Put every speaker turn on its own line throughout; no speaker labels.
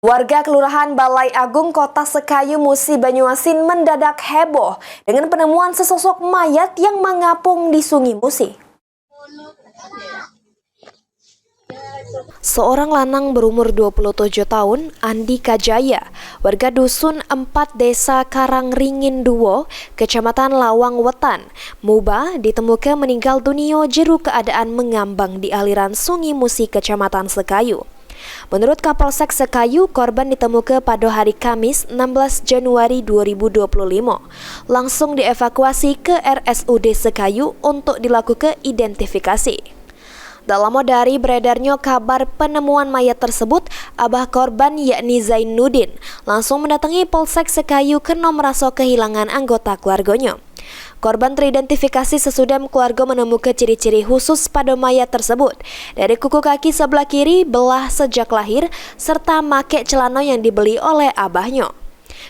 Warga Kelurahan Balai Agung Kota Sekayu Musi Banyuasin mendadak heboh dengan penemuan sesosok mayat yang mengapung di Sungai Musi. Seorang lanang berumur 27 tahun, Andi Kajaya, warga Dusun 4 Desa Karangringin Duo, Kecamatan Lawang Wetan, Muba, ditemukan meninggal dunia jero keadaan mengambang di aliran Sungai Musi, Kecamatan Sekayu. Menurut Kapolsek Sekayu, korban ditemukan pada hari Kamis 16 Januari 2025. Langsung dievakuasi ke RSUD Sekayu untuk dilakukan identifikasi. Tak lama dari beredarnya kabar penemuan mayat tersebut, abah korban yakni Zainuddin langsung mendatangi Polsek Sekayu karena merasa kehilangan anggota keluarganya. Korban teridentifikasi sesudah keluarga menemukan ciri-ciri khusus pada mayat tersebut. Dari kuku kaki sebelah kiri belah sejak lahir, serta make celana yang dibeli oleh abahnya.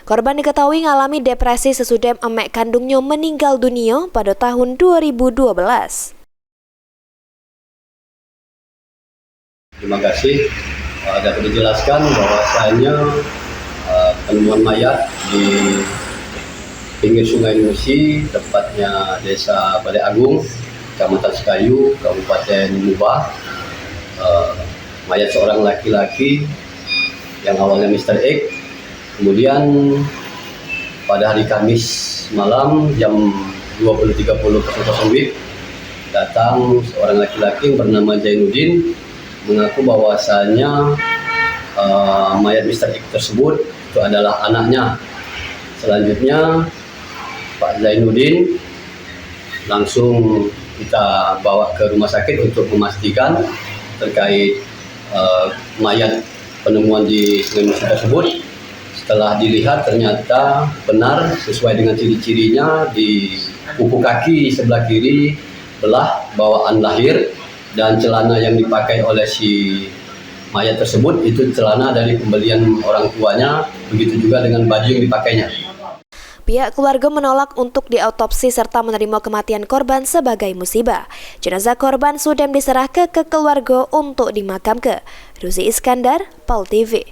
Korban diketahui mengalami depresi sesudah emek kandungnya meninggal dunia pada tahun 2012.
Terima kasih. Dapat dijelaskan bahwasanya penemuan mayat di pinggir Sungai Musi, tepatnya Desa Balai Agung, Kecamatan Sekayu, Kabupaten Muba. Mayat seorang laki-laki yang awalnya Mr. X. Kemudian pada hari Kamis malam jam 20.30 datang seorang laki-laki yang bernama Zainuddin mengaku bahwasanya mayat Mr. X tersebut itu adalah anaknya. Selanjutnya Pak Zainuddin langsung kita bawa ke rumah sakit untuk memastikan terkait mayat penemuan di Sungai Musi tersebut. Setelah dilihat ternyata benar sesuai dengan ciri-cirinya, di kuku kaki sebelah kiri belah bawaan lahir, dan celana yang dipakai oleh si mayat tersebut itu celana dari pembelian orang tuanya, begitu juga dengan baju yang dipakainya.
Pihak keluarga menolak untuk diautopsi serta menerima kematian korban sebagai musibah. Jenazah korban sudah diserahkan ke keluarga untuk dimakamkan. Ruzi Iskandar, PAL TV.